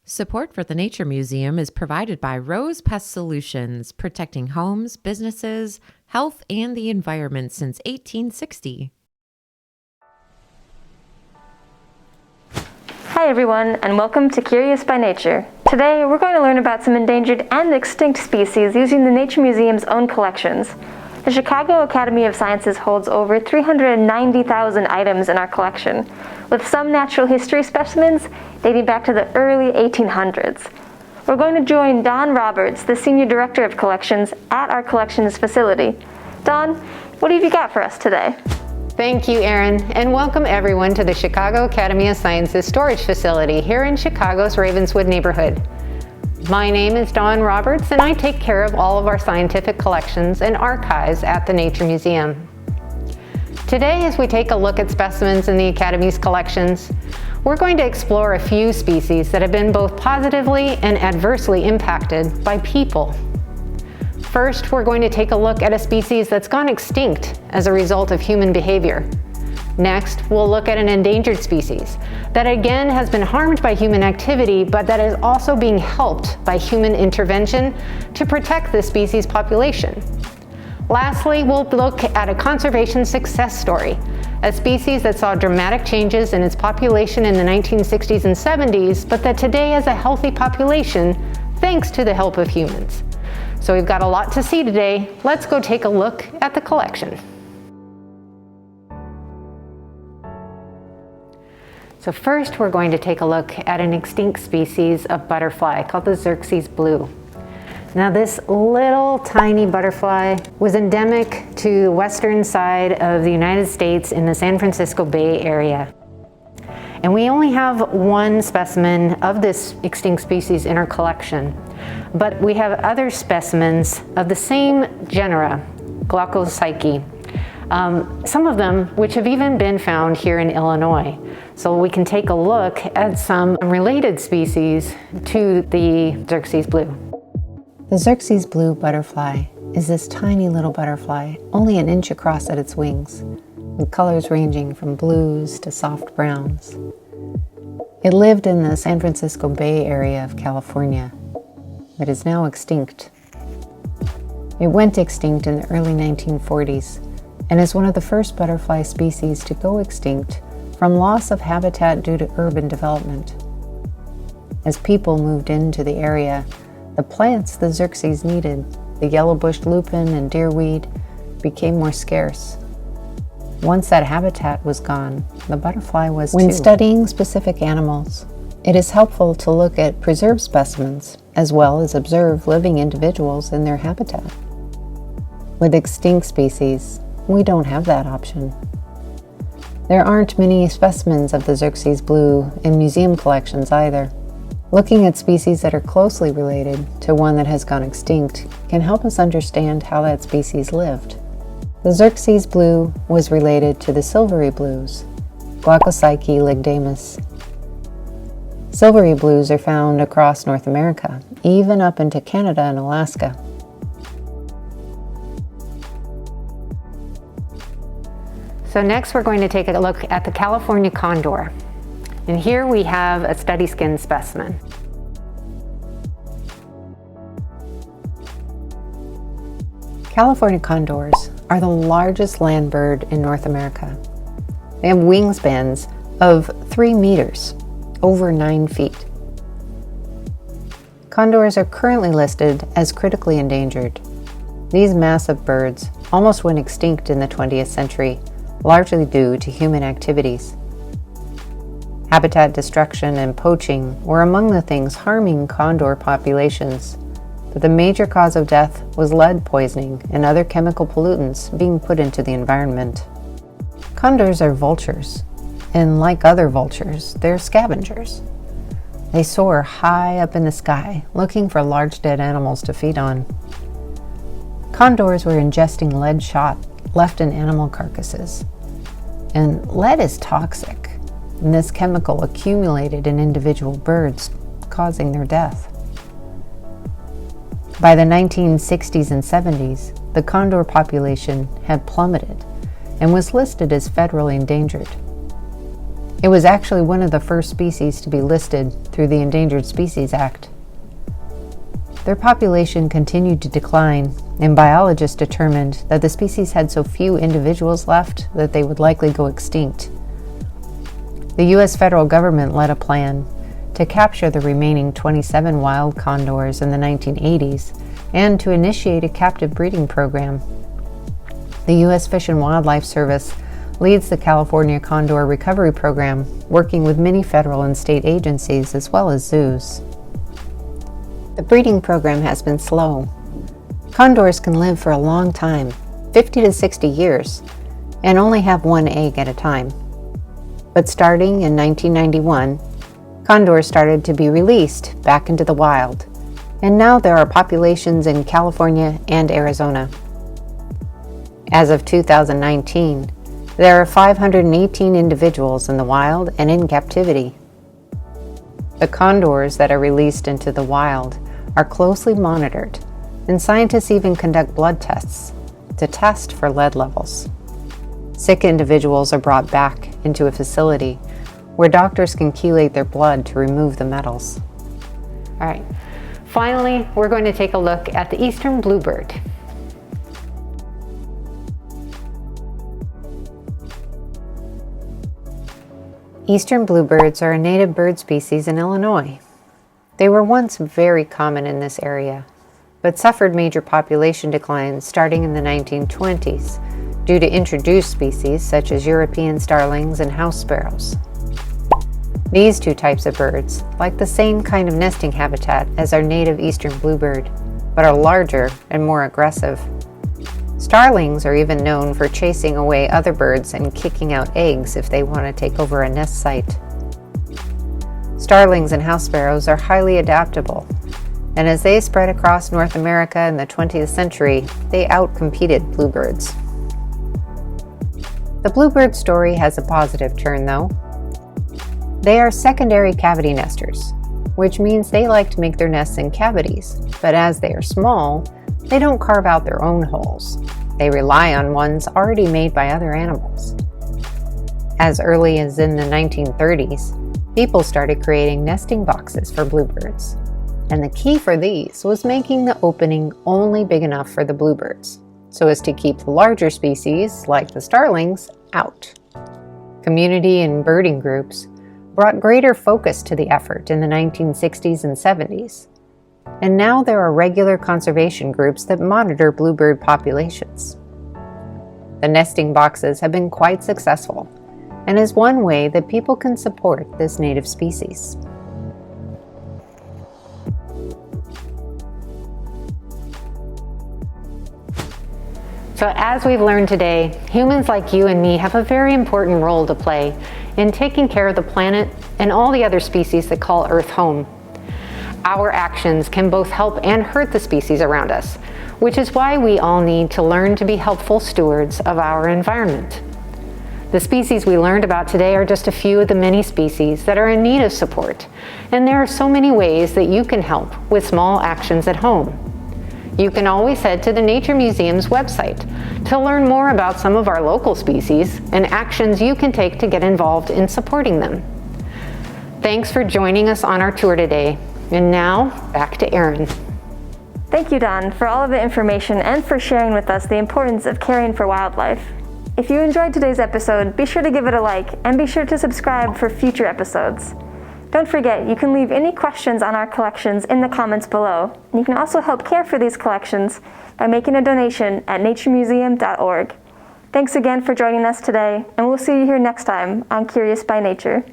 Support for the Nature Museum is provided by Rose Pest Solutions, protecting homes, businesses, health, and the environment since 1860. Hi everyone, and welcome to Curious by Nature. Today we're going to learn about some endangered and extinct species using the Nature Museum's own collections. The Chicago Academy of Sciences holds over 390,000 items in our collection, with some natural history specimens dating back to the early 1800s. We're going to join Don Roberts, the Senior Director of Collections at our collections facility. Don, what have you got for us today? Thank you, Erin, and welcome everyone to the Chicago Academy of Sciences storage facility here in Chicago's Ravenswood neighborhood. My name is Don Roberts, and I take care of all of our scientific collections and archives at the Nature Museum. Today, as we take a look at specimens in the Academy's collections, we're going to explore a few species that have been both positively and adversely impacted by people. First, we're going to take a look at a species that's gone extinct as a result of human behavior. Next, we'll look at an endangered species that again has been harmed by human activity, but that is also being helped by human intervention to protect the species population. Lastly, we'll look at a conservation success story, a species that saw dramatic changes in its population in the 1960s and 70s, but that today has a healthy population thanks to the help of humans. So we've got a lot to see today. Let's go take a look at the collection. So first, we're going to take a look at an extinct species of butterfly called the Xerces blue. Now, this little tiny butterfly was endemic to the western side of the United States in the San Francisco Bay Area. And we only have one specimen of this extinct species in our collection, but we have other specimens of the same genera, Glaucopsyche. Some of them which have even been found here in Illinois. So we can take a look at some related species to the Xerces blue. The Xerces blue butterfly is this tiny little butterfly, only an inch across at its wings, with colors ranging from blues to soft browns. It lived in the San Francisco Bay Area of California, but is now extinct. It went extinct in the early 1940s and is one of the first butterfly species to go extinct from loss of habitat due to urban development. As people moved into the area, the plants the Xerces needed, the yellow-bushed lupin and deerweed, became more scarce. Once that habitat was gone, the butterfly was too. When studying specific animals, it is helpful to look at preserved specimens as well as observe living individuals in their habitat. With extinct species, we don't have that option. There aren't many specimens of the Xerces blue in museum collections either. Looking at species that are closely related to one that has gone extinct can help us understand how that species lived. The Xerces blue was related to the silvery blues, Glaucopsyche lygdamus. Silvery blues are found across North America, even up into Canada and Alaska. So next, we're going to take a look at the California condor. And here we have a study skin specimen. California condors are the largest land bird in North America. They have wingspans of 3 meters, over 9 feet. Condors are currently listed as critically endangered. These massive birds almost went extinct in the 20th century, largely due to human activities. Habitat destruction and poaching were among the things harming condor populations, but the major cause of death was lead poisoning and other chemical pollutants being put into the environment. Condors are vultures, and like other vultures, they're scavengers. They soar high up in the sky, looking for large dead animals to feed on. Condors were ingesting lead shot left in animal carcasses. And lead is toxic, and this chemical accumulated in individual birds, causing their death. By the 1960s and 70s, the condor population had plummeted and was listed as federally endangered. It was actually one of the first species to be listed through the Endangered Species Act. Their population continued to decline, and biologists determined that the species had so few individuals left that they would likely go extinct. The U.S. federal government led a plan to capture the remaining 27 wild condors in the 1980s and to initiate a captive breeding program. The U.S. Fish and Wildlife Service leads the California Condor Recovery Program, working with many federal and state agencies as well as zoos. The breeding program has been slow. Condors can live for a long time, 50 to 60 years, and only have one egg at a time. But starting in 1991, condors started to be released back into the wild, and now there are populations in California and Arizona. As of 2019, there are 518 individuals in the wild and in captivity. The condors that are released into the wild are closely monitored, and scientists even conduct blood tests to test for lead levels. Sick individuals are brought back into a facility where doctors can chelate their blood to remove the metals. All right, finally, we're going to take a look at the eastern bluebird. Eastern bluebirds are a native bird species in Illinois. They were once very common in this area, but suffered major population declines starting in the 1920s due to introduced species such as European starlings and house sparrows. These two types of birds like the same kind of nesting habitat as our native eastern bluebird, but are larger and more aggressive. Starlings are even known for chasing away other birds and kicking out eggs if they want to take over a nest site. Starlings and house sparrows are highly adaptable, and as they spread across North America in the 20th century, they outcompeted bluebirds. The bluebird story has a positive turn, though. They are secondary cavity nesters, which means they like to make their nests in cavities, but as they are small, they don't carve out their own holes. They rely on ones already made by other animals. As early as in the 1930s, people started creating nesting boxes for bluebirds, and the key for these was making the opening only big enough for the bluebirds, so as to keep the larger species, like the starlings, out. Community and birding groups brought greater focus to the effort in the 1960s and 70s. And now there are regular conservation groups that monitor bluebird populations. The nesting boxes have been quite successful, and is one way that people can support this native species. So as we've learned today, humans like you and me have a very important role to play in taking care of the planet and all the other species that call Earth home. Our actions can both help and hurt the species around us, which is why we all need to learn to be helpful stewards of our environment. The species we learned about today are just a few of the many species that are in need of support, and there are so many ways that you can help with small actions at home. You can always head to the Nature Museum's website to learn more about some of our local species and actions you can take to get involved in supporting them. Thanks for joining us on our tour today. And now, back to Erin. Thank you, Dawn, for all of the information and for sharing with us the importance of caring for wildlife. If you enjoyed today's episode, be sure to give it a like and be sure to subscribe for future episodes. Don't forget, you can leave any questions on our collections in the comments below. And you can also help care for these collections by making a donation at naturemuseum.org. Thanks again for joining us today, and we'll see you here next time on Curious by Nature.